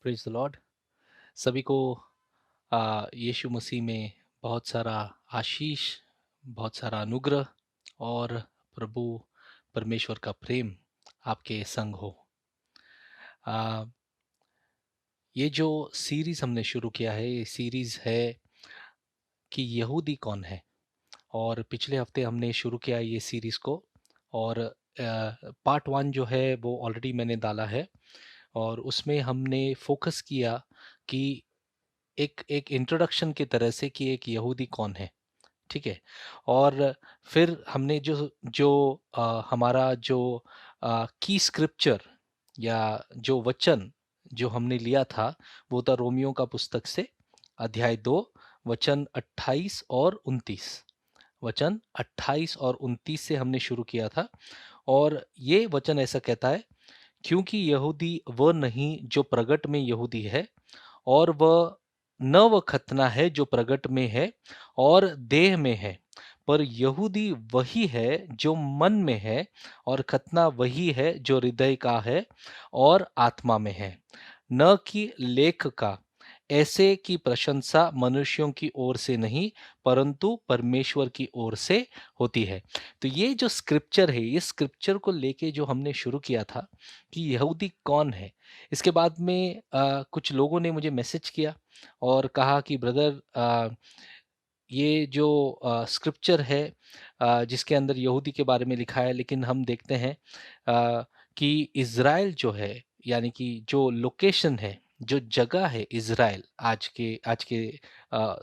Praise the Lord. सभी को यीशु मसीह में बहुत सारा आशीष, बहुत सारा अनुग्रह और प्रभु परमेश्वर का प्रेम आपके संग हो। आ, ये जो सीरीज हमने शुरू किया है, ये सीरीज है कि यहूदी कौन है। और पिछले हफ्ते हमने शुरू किया ये सीरीज को, और पार्ट वन जो है वो ऑलरेडी मैंने डाला है। और उसमें हमने फोकस किया कि एक एक इंट्रोडक्शन की तरह से कि एक यहूदी कौन है। ठीक है। और फिर हमने जो जो हमारा जो की स्क्रिप्चर या जो वचन जो हमने लिया था, वो था रोमियो का पुस्तक से अध्याय 2 वचन 28 और 29। वचन 28 और 29 से हमने शुरू किया था। और ये वचन ऐसा कहता है, क्योंकि यहूदी वह नहीं जो प्रगट में यहूदी है, और वह न वह खतना है जो प्रगट में है और देह में है, पर यहूदी वही है जो मन में है, और खतना वही है जो हृदय का है और आत्मा में है, न कि लेख का। ऐसे की प्रशंसा मनुष्यों की ओर से नहीं, परंतु परमेश्वर की ओर से होती है। तो ये जो स्क्रिप्चर है, ये स्क्रिप्चर को लेके जो हमने शुरू किया था कि यहूदी कौन है। इसके बाद में कुछ लोगों ने मुझे मैसेज किया और कहा कि ब्रदर, ये जो स्क्रिप्चर है जिसके अंदर यहूदी के बारे में लिखा है, लेकिन हम देखते हैं कि इज़राइल जो है, यानी कि जो लोकेशन है, जो जगह है इज़राइल, आज के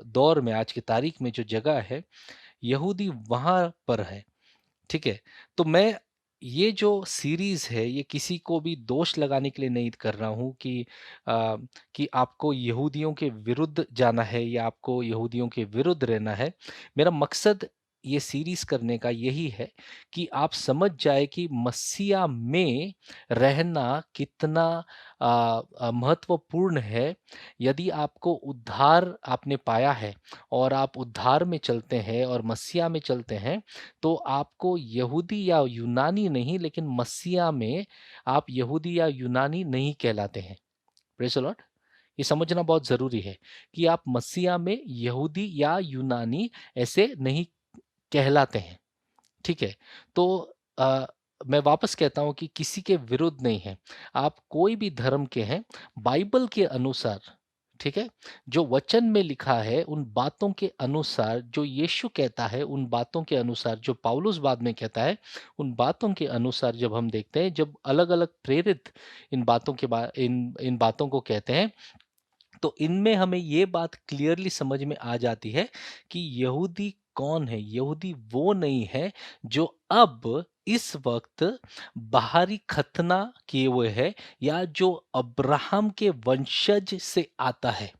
दौर में, आज की तारीख में जो जगह है, यहूदी वहाँ पर है। ठीक है। तो मैं ये जो सीरीज है, ये किसी को भी दोष लगाने के लिए नहीं कर रहा हूँ कि आपको यहूदियों के विरुद्ध जाना है या आपको यहूदियों के विरुद्ध रहना है। मेरा मकसद ये सीरीज करने का यही है कि आप समझ जाए कि मसीहा में रहना कितना महत्वपूर्ण है। यदि आपको उद्धार आपने पाया है और आप उद्धार में चलते हैं और मसीहा में चलते हैं, तो आपको यहूदी या यूनानी नहीं, लेकिन मसीहा में आप यहूदी या यूनानी नहीं कहलाते हैं। Praise the Lord. ये समझना बहुत ज़रूरी है कि आप मसीहा में यहूदी या यूनानी ऐसे नहीं कहलाते हैं। ठीक है। तो अ, मैं वापस कहता हूँ कि किसी के विरुद्ध नहीं है। आप कोई भी धर्म के हैं, बाइबल के अनुसार, ठीक है? जो वचन में लिखा है, उन बातों के अनुसार, जो यीशु कहता है, उन बातों के अनुसार, जो पौलुस बाद में कहता है, उन बातों के अनुसार जब हम देखते हैं, जब अलग-अलग प्रेरित इन बातों को कहते हैं, तो इनमें हमें ये बात क्लियरली समझ में आ जाती है कि यहूदी कौन है। यहूदी वो नहीं है जो अब इस वक्त बाहरी खतना किए हुए है, या जो अब्राहम के वंशज से आता है,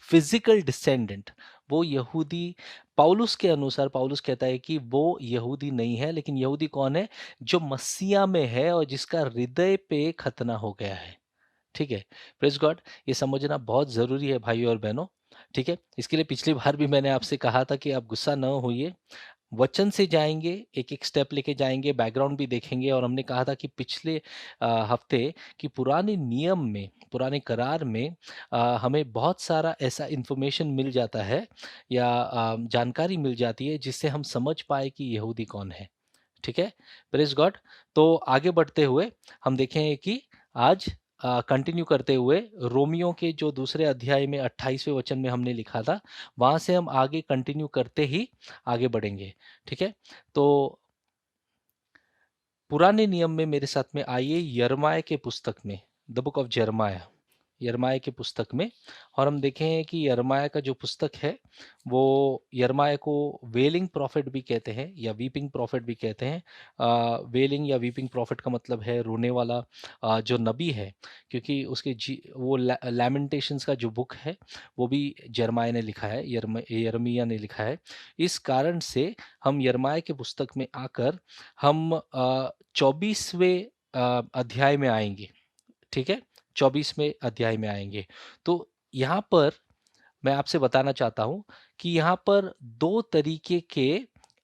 फिजिकल डिसेंडेंट। वो यहूदी, पौलुस के अनुसार, पौलुस कहता है कि वो यहूदी नहीं है। लेकिन यहूदी कौन है? जो मसीहा में है और जिसका हृदय पे खतना हो गया है। ठीक है। Praise God. ये समझना बहुत ज़रूरी है भाइयों और बहनों। ठीक है। इसके लिए पिछली बार भी मैंने आपसे कहा था कि आप गुस्सा न होइए, वचन से जाएंगे, एक एक स्टेप लेके जाएंगे, बैकग्राउंड भी देखेंगे। और हमने कहा था कि पिछले हफ्ते कि पुराने नियम में, पुराने करार में हमें बहुत सारा ऐसा इंफॉर्मेशन मिल जाता है या जानकारी मिल जाती है जिससे हम समझ पाए कि यहूदी कौन है। ठीक है। Praise God. तो आगे बढ़ते हुए हम देखेंगे कि आज कंटिन्यू करते हुए रोमियो के जो दूसरे अध्याय में 28वें वचन में हमने लिखा था, वहां से हम आगे कंटिन्यू करते ही आगे बढ़ेंगे। ठीक है। तो पुराने नियम में मेरे साथ में आइए, यिर्मयाह के पुस्तक में, द बुक ऑफ यिर्मयाह, यिर्मयाह की पुस्तक में। और हम देखें कि यिर्मयाह का जो पुस्तक है, वो यिर्मयाह को वेलिंग प्रॉफिट भी कहते हैं या वीपिंग प्रॉफिट भी कहते हैं। वेलिंग या वीपिंग प्रॉफिट का मतलब है रोने वाला जो नबी है, क्योंकि उसके वो लैमेंटेशंस का जो बुक है, वो भी यिर्मयाह ने लिखा है, यिर्मयाह ने लिखा है। इस कारण से हम यिर्मयाह के पुस्तक में आकर हम 24वें अध्याय में आएंगे। ठीक है। 24वें अध्याय में आएंगे। तो यहाँ पर मैं आपसे बताना चाहता हूँ कि यहाँ पर दो तरीके के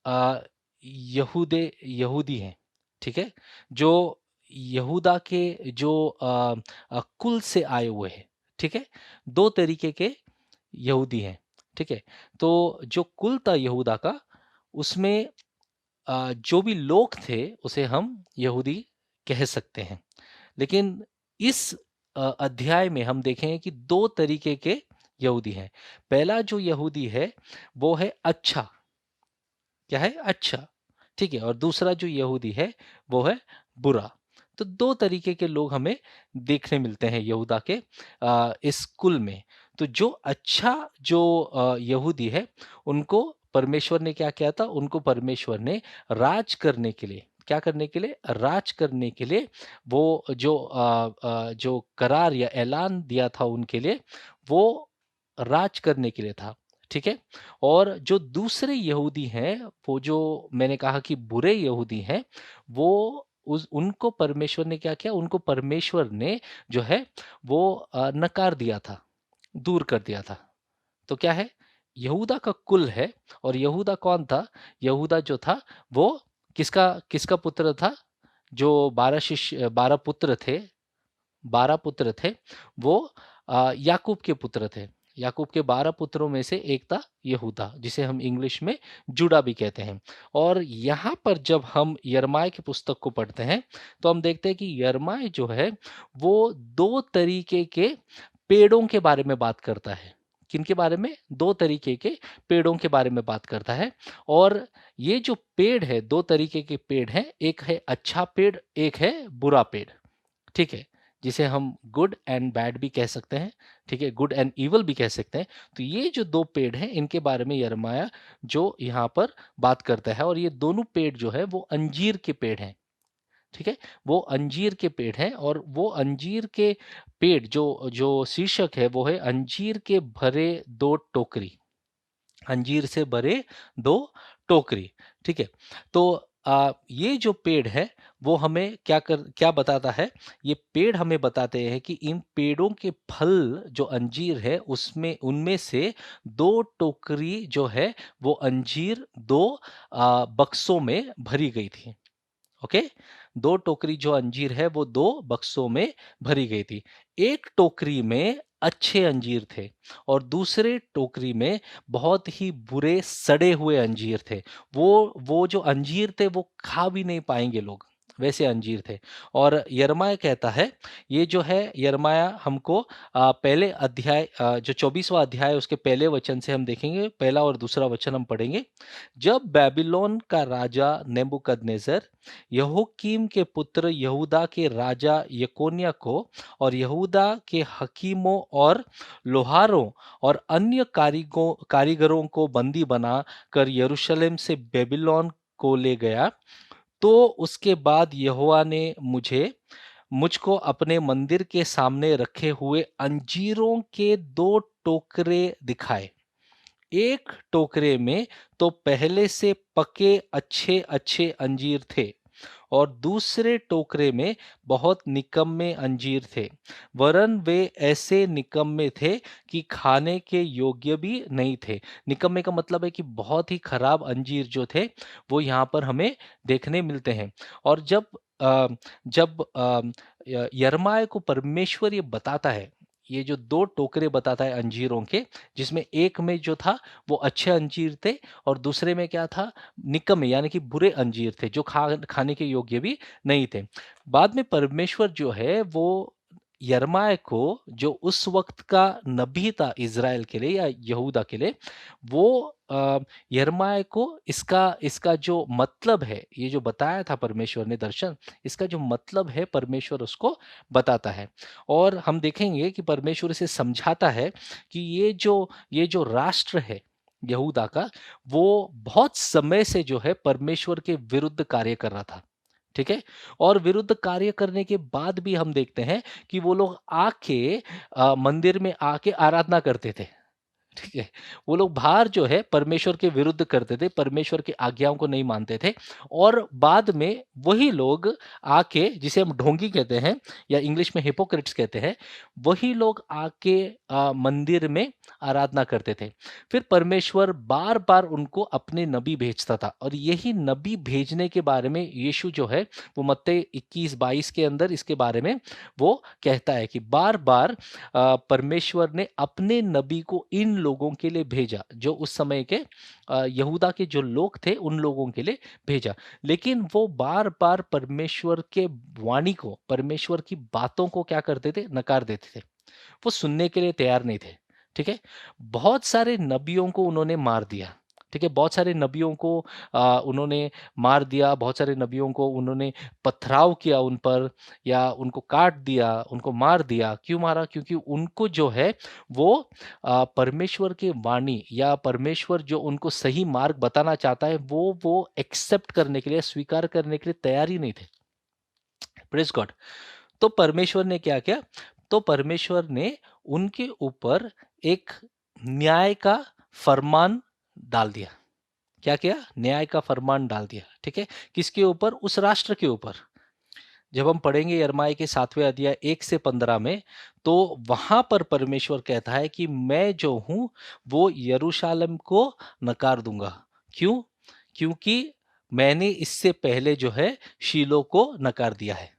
अ, यहूदी हैं। ठीक है। जो यहूदा के जो कुल से आए हुए हैं। ठीक है? 2 तरीके के यहूदी हैं, ठीक है? तो जो कुल था यहूदा का, उसमें जो भी लोग थे उसे हम यहूदी कह सकते हैं। लेकिन इस अध्याय में हम देखेंगे कि 2 तरीके के यहूदी हैं। पहला जो यहूदी है वो है अच्छा, क्या है? अच्छा, ठीक है? और दूसरा जो यहूदी है वो है बुरा। तो 2 तरीके के लोग हमें देखने मिलते हैं यहूदा के इस कुल में। तो जो अच्छा जो यहूदी है, उनको परमेश्वर ने क्या किया था? उनको परमेश्वर ने राज करने के लिए, क्या करने के लिए? राज करने के लिए वो जो करार या ऐलान दिया था उनके लिए, वो राज करने के लिए था, ठीक है? और जो दूसरे यहूदी हैं, वो जो मैंने कहा कि बुरे यहूदी हैं, वो उस उनको परमेश्वर ने क्या किया? उनको परमेश्वर ने जो है वो नकार दिया था, दूर कर दिया था। तो क्या है? यहूदा का कुल है, और यहूदा कौन था? यहूदा जो था वो किसका किसका पुत्र था? जो 12 पुत्र थे, 12 पुत्र थे, वो याकूब के पुत्र थे। याकूब के 12 पुत्रों में से एक था यहूदा, जिसे हम इंग्लिश में जुड़ा भी कहते हैं। और यहाँ पर जब हम यिर्मयाह की पुस्तक को पढ़ते हैं, तो हम देखते हैं कि यिर्मयाह जो है वो 2 तरीके के पेड़ों के बारे में बात करता है। किनके बारे में? 2 तरीके के पेड़ों के बारे में बात करता है। और ये जो पेड़ है, 2 तरीके के पेड़ हैं, एक है अच्छा पेड़, एक है बुरा पेड़। ठीक है? जिसे हम गुड एंड बैड भी कह सकते हैं, ठीक है? गुड एंड इविल भी कह सकते हैं। तो ये जो 2 पेड़ हैं, इनके बारे में यिर्मयाह जो यहाँ पर बात करता है, और ये दोनों पेड़ जो है वो अंजीर के पेड़ हैं, ठीक है? वो अंजीर के पेड़ हैं, और वो अंजीर के पेड़ जो जो शीर्षक है वो है अंजीर के भरे 2 टोकरी। अंजीर से भरे 2 टोकरी, ठीक है? तो ये जो पेड़ है वो हमें क्या बताता है? ये पेड़ हमें बताते हैं कि इन पेड़ों के फल जो अंजीर है उसमें उनमें से 2 टोकरी जो है वो अंजीर 2 बक्सों में भरी गई थी। ओके? 2 टोकरी जो अंजीर है वो 2 बक्सों में भरी गई थी। एक टोकरी में अच्छे अंजीर थे, और दूसरे टोकरी में बहुत ही बुरे सड़े हुए अंजीर थे। वो जो अंजीर थे वो खा भी नहीं पाएंगे लोग, वैसे अंजीर थे। और यिर्मयाह कहता है, ये जो है यिर्मयाह हमको पहले अध्याय जो 24वां अध्याय है उसके पहले वचन से हम देखेंगे, पहला और दूसरा वचन हम पढ़ेंगे। जब बेबीलोन का राजा नेबूकदनेस्सर यहोकीम के पुत्र यहूदा के राजा यकोन्याह को और यहूदा के हकीमों और लोहारों और अन्य कारीगरों को बंदी बना कर यरूशलेम से बेबीलोन को ले गया, तो उसके बाद यहोवा ने मुझको अपने मंदिर के सामने रखे हुए अंजीरों के 2 टोकरे दिखाए। एक टोकरे में तो पहले से पके अच्छे अच्छे अंजीर थे, और दूसरे टोकरे में बहुत निकम्मे अंजीर थे, वरन वे ऐसे निकम्मे थे कि खाने के योग्य भी नहीं थे। निकम्मे का मतलब है कि बहुत ही खराब अंजीर जो थे वो यहाँ पर हमें देखने मिलते हैं। और जब यिर्मयाह को परमेश्वर ये बताता है, ये जो 2 टोकरे बताता है अंजीरों के, जिसमें एक में जो था वो अच्छे अंजीर थे, और दूसरे में क्या था? निकम्मे, यानी कि बुरे अंजीर थे जो खाने के योग्य भी नहीं थे। बाद में परमेश्वर जो है वो यिर्मयाह को, जो उस वक्त का नबी था इज़राइल के लिए या यहूदा के लिए, वो यिर्मयाह को इसका इसका जो मतलब है, ये जो बताया था परमेश्वर ने दर्शन, इसका जो मतलब है परमेश्वर उसको बताता है। और हम देखेंगे कि परमेश्वर इसे समझाता है कि ये जो राष्ट्र है यहूदा का, वो बहुत समय से जो है परमेश्वर के विरुद्ध कार्य कर रहा था, ठीक है? और विरुद्ध कार्य करने के बाद भी हम देखते हैं कि वो लोग आके मंदिर में आके आराधना करते थे, ठीक है? वो लोग बाहर जो है परमेश्वर के विरुद्ध करते थे, परमेश्वर की आज्ञाओं को नहीं मानते थे और बाद में वही लोग आके, जिसे हम ढोंगी कहते हैं या इंग्लिश में हिपोक्रेट्स कहते हैं, वही लोग आके मंदिर में आराधना करते थे। फिर परमेश्वर बार-बार उनको अपने नबी भेजता था और यही नबी भेजने के बारे में यीशु जो है वो मत्ती 21-22 के अंदर इसके बारे में वो कहता है कि बार-बार परमेश्वर ने अपने नबी को इन लोगों के लिए भेजा, जो उस समय के यहूदा के जो लोग थे उन लोगों के लिए भेजा। लेकिन वो बार-बार परमेश्वर के वाणी को, परमेश्वर की बातों को क्या करते थे? नकार देते थे। वो सुनने के लिए तैयार नहीं थे। ठीक है? बहुत सारे नबियों को उन्होंने मार दिया। ठीक है? बहुत सारे नबियों को उन्होंने मार दिया, बहुत सारे नबियों को उन्होंने पथराव किया उन पर या उनको काट दिया, उनको मार दिया। क्यों मारा? क्योंकि उनको जो है वो परमेश्वर की वाणी या परमेश्वर जो उनको सही मार्ग बताना चाहता है वो एक्सेप्ट करने के लिए, स्वीकार करने के लिए तैयार ही नहीं थे। Praise God. तो परमेश्वर ने क्या किया? तो परमेश्वर ने उनके ऊपर एक न्याय का फरमान डाल दिया। क्या किया? न्याय का फरमान डाल दिया। ठीक है? किसके ऊपर? उस राष्ट्र के ऊपर। जब हम पढ़ेंगे यिर्मयाह के 7वें अध्याय 1 से 15 में, तो वहां पर परमेश्वर कहता है कि मैं जो हूं वो यरूशलेम को नकार दूंगा। क्यों? क्योंकि मैंने इससे पहले जो है शीलो को नकार दिया है।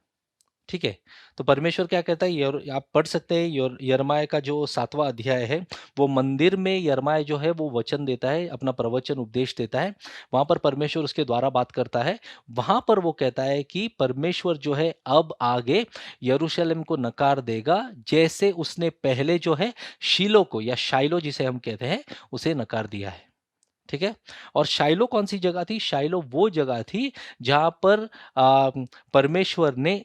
ठीक है? तो परमेश्वर क्या कहता है? आप पढ़ सकते हैं यिर्मयाह का जो 7वां अध्याय है, वो मंदिर में यिर्मयाह जो है वो वचन देता है, अपना प्रवचन उपदेश देता है। वहाँ पर परमेश्वर उसके द्वारा बात करता है। वहाँ पर वो कहता है कि परमेश्वर जो है अब आगे यरूशलेम को नकार देगा, जैसे उसने पहले जो है शीलो को या शाइलो जिसे हम कहते हैं, उसे नकार दिया है। ठीक है? और शाइलो कौन-सी जगह थी? शाइलो वो जगह थी जहाँ पर परमेश्वर ने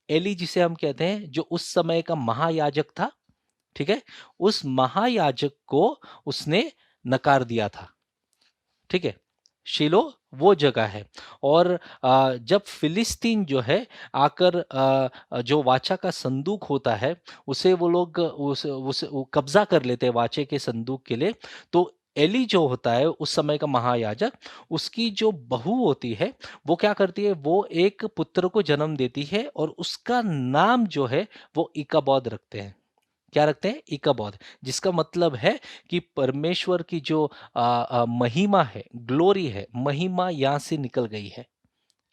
एली जिसे हम कहते हैं, जो उस समय का महायाजक था, ठीक है? उस महायाजक को उसने नकार दिया था। ठीक है? शीलो वो जगह है और जब फिलिस्तीन जो है आकर जो वाचा का संदूक होता है, उसे वो लोग उस वो कब्ज़ा कर लेते हैं वाचे के संदूक के लिए, तो एली जो होता है उस समय का महायाजक, उसकी जो बहू होती है, वो क्या करती है? वो एक पुत्र को जन्म देती है और उसका नाम जो है वो इकाबोद रखते हैं। क्या रखते हैं? इकाबोद, जिसका मतलब है कि परमेश्वर की जो महिमा है, ग्लोरी है, महिमा यहाँ से निकल गई है।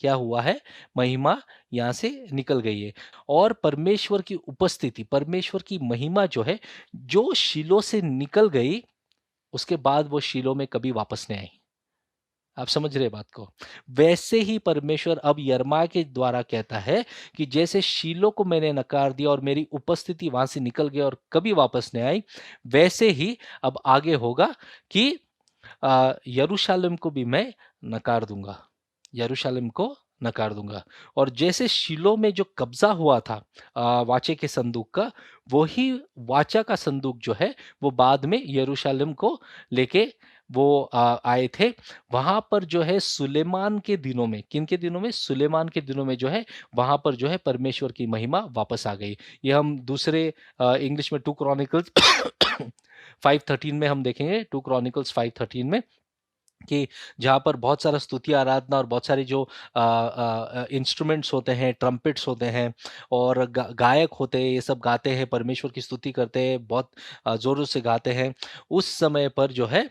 क्या हुआ है? महिमा यहाँ से निकल गई है और परमेश्वर की उपस्थिति, परमेश्वर की महिमा जो है, जो शीलो से निकल गई, उसके बाद वो शीलो में कभी वापस नहीं आई। आप समझ रहे हैं बात को? वैसे ही परमेश्वर अब यिर्मयाह के द्वारा कहता है कि जैसे शीलो को मैंने नकार दिया और मेरी उपस्थिति वहां से निकल गई और कभी वापस नहीं आई, वैसे ही अब आगे होगा कि यरूशलेम को भी मैं नकार दूंगा। यरूशलेम को नकार दूंगा और जैसे शीलो में जो कब्जा हुआ था वाचे के संदूक का, वही वाचा का संदूक जो है वो बाद में यरूशलेम को लेके वो आए थे। वहां पर जो है सुलेमान के दिनों में, किन के दिनों में? सुलेमान के दिनों में जो है वहां पर जो है परमेश्वर की महिमा वापस आ गई। ये हम दूसरे इंग्लिश में 2 क्रॉनिकल्स 5:13 में हम देखेंगे, 2 क्रॉनिकल्स 5:13 में, कि जहाँ पर बहुत सारा स्तुति आराधना और बहुत सारे जो इंस्ट्रूमेंट्स होते हैं, ट्रम्पेट्स होते हैं और गायक होते हैं, ये सब गाते हैं, परमेश्वर की स्तुति करते हैं, बहुत ज़ोरों से गाते हैं। उस समय पर जो है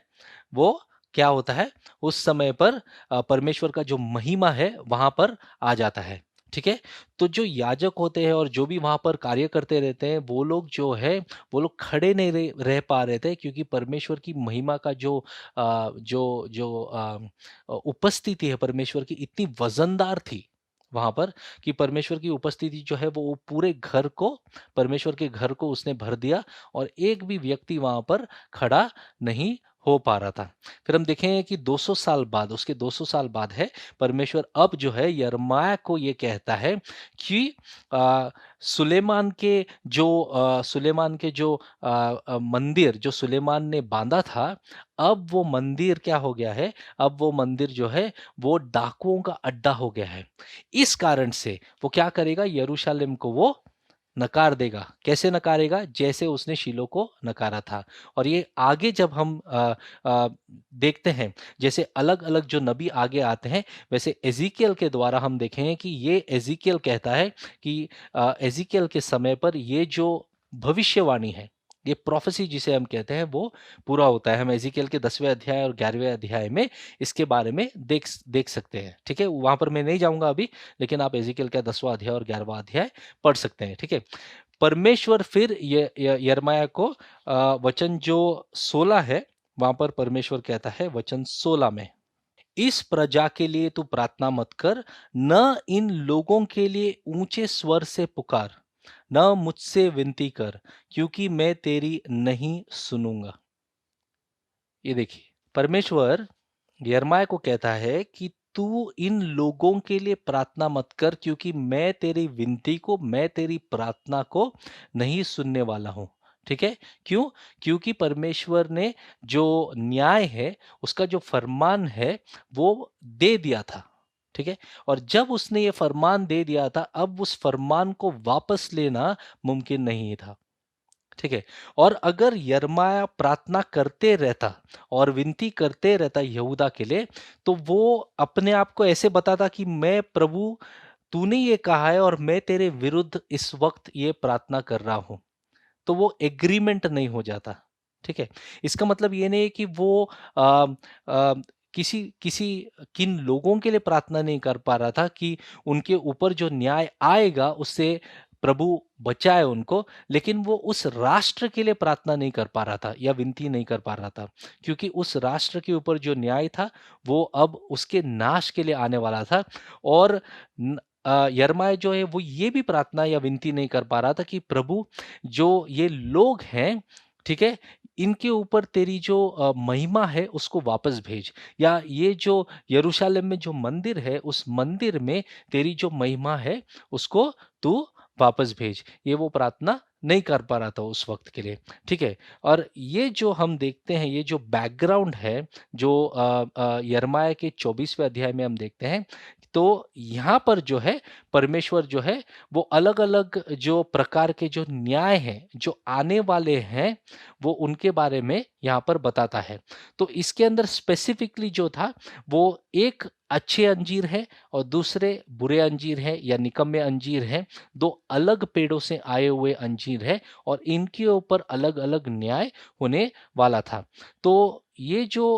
वो क्या होता है? उस समय पर परमेश्वर का जो महिमा है वहाँ पर आ जाता है। ठीक है? तो जो याजक होते हैं और जो भी वहाँ पर कार्य करते रहते हैं, वो लोग जो है, वो लोग खड़े नहीं रह पा रहे थे, क्योंकि परमेश्वर की महिमा का जो उपस्थिति है परमेश्वर की, इतनी वज़नदार थी वहाँ पर, कि परमेश्वर की उपस्थिति जो है वो पूरे घर को, परमेश्वर के घर को उसने भर दिया और एक भी व्यक्ति वहाँ पर खड़ा नहीं हो पा रहा था। फिर हम देखेंगे कि 200 साल बाद, उसके 200 साल बाद है, परमेश्वर अब जो है यिर्मयाह को ये कहता है कि सुलेमान के जो मंदिर जो सुलेमान ने बांधा था, अब वो मंदिर क्या हो गया है? अब वो मंदिर जो है वो डाकुओं का अड्डा हो गया है। इस कारण से वो क्या करेगा? यरूशलेम को वो नकार देगा। कैसे नकारेगा? जैसे उसने शीलो को नकारा था। और ये आगे जब हम देखते हैं, जैसे अलग-अलग जो नबी आगे आते हैं, वैसे एज़ेकियल के द्वारा हम देखेंगे कि ये एज़ेकियल कहता है कि एज़ेकियल के समय पर ये जो भविष्यवाणी है, ये प्रोफेसी जिसे हम कहते हैं, वो पूरा होता है। हम एज़ेकियल के 10वें अध्याय और 11वें अध्याय में इसके बारे में देख सकते हैं, ठीक है? वहाँ पर मैं नहीं जाऊँगा अभी, लेकिन आप एज़ेकियल का 10वां अध्याय और 11वां अध्याय पढ़ सकते हैं, ठीक है? परमेश्वर फिर य य यिर्मयाह को वचन जो 16 है, वहाँ पर परमेश्वर कहता है वचन 16 में, इस प्रजा के लिए तू प्रार्थना मत कर, न इन लोगों के लिए ऊंचे स्वर से पुकार, न मुझसे विनती कर, क्योंकि मैं तेरी नहीं सुनूंगा। ये देखिए, परमेश्वर यिर्मयाह को कहता है कि तू इन लोगों के लिए प्रार्थना मत कर, क्योंकि मैं तेरी विनती को, मैं तेरी प्रार्थना को नहीं सुनने वाला हूं। ठीक है? क्यों? क्योंकि परमेश्वर ने जो न्याय है, उसका जो फरमान है, वो दे दिया था। ठीक है? और जब उसने ये फरमान दे दिया था, अब उस फरमान को वापस लेना मुमकिन नहीं था। ठीक है? और अगर यिर्मयाह प्रार्थना करते रहता और विनती करते रहता यहूदा के लिए, तो वो अपने आप को ऐसे बताता कि मैं प्रभु, तूने ये कहा है और मैं तेरे विरुद्ध इस वक्त ये प्रार्थना कर रहा हूं। तो वो एग्रीमेंट नहीं हो जाता। ठीक है? इसका मतलब ये नहीं है कि वो आ, आ, किसी किसी किन लोगों के लिए प्रार्थना नहीं कर पा रहा था कि उनके ऊपर जो न्याय आएगा उससे प्रभु बचाए उनको, लेकिन वो उस राष्ट्र के लिए प्रार्थना नहीं कर पा रहा था या विनती नहीं कर पा रहा था, क्योंकि उस राष्ट्र के ऊपर जो न्याय था वो अब उसके नाश के लिए आने वाला था। और यिर्मयाह जो है वो ये भी प्रार्थना या विनती नहीं कर पा रहा था कि प्रभु, जो ये लोग हैं, ठीक है, इनके ऊपर तेरी जो महिमा है उसको वापस भेज, या ये जो यरूशलेम में जो मंदिर है उस मंदिर में तेरी जो महिमा है उसको तू वापस भेज। ये वो प्रार्थना नहीं कर पा रहा था उस वक्त के लिए। ठीक है? और ये जो हम देखते हैं, ये जो बैकग्राउंड है, जो यिर्मयाह के 24वें अध्याय में हम देखते हैं, तो यहाँ पर जो है परमेश्वर जो है वो अलग-अलग जो प्रकार के जो न्याय हैं, जो आने वाले हैं, वो उनके बारे में यहाँ पर बताता है। तो इसके अंदर स्पेसिफिकली जो था, वो एक अच्छे अंजीर है और दूसरे बुरे अंजीर है या निकम्मे अंजीर हैं। 2 अलग पेड़ों से आए हुए अंजीर है और इनके ऊपर अलग-अलग न्याय होने वाला था। तो ये जो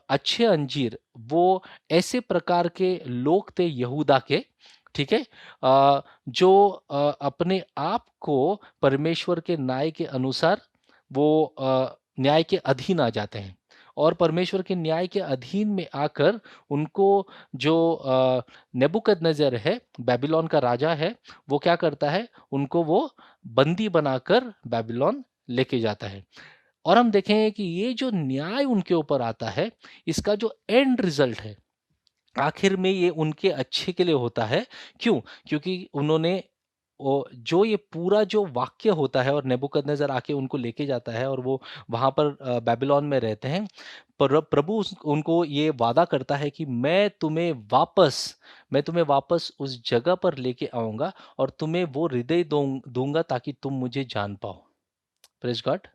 अच्छे अंजीर, वो ऐसे प्रकार के लोग थे यहूदा के, ठीक है? जो अपने आप को परमेश्वर के न्याय के अनुसार वो न्याय के अधीन आ जाते हैं, और परमेश्वर के न्याय के अधीन में आकर उनको जो नेबुकदनेस्सर है, बेबीलोन का राजा है, वो क्या करता है? उनको वो बंदी बनाकर बेबीलोन लेके जाता है। और हम देखेंगे कि ये जो न्याय उनके ऊपर आता है, इसका जो एंड रिजल्ट है, आखिर में ये उनके अच्छे के लिए होता है। क्यों? क्योंकि उन्होंने जो ये पूरा जो वाक्य होता है और नेबुकदनेस्सर आके उनको लेके जाता है और वो वहाँ पर बेबीलोन में रहते हैं। प्रभु उनको ये वादा करता है कि मैं तुम्हें वापस उस जगह पर लेके आऊँगा और तुम्हें वो हृदय दूँगा ताकि तुम मुझे जान पाओ। Praise God.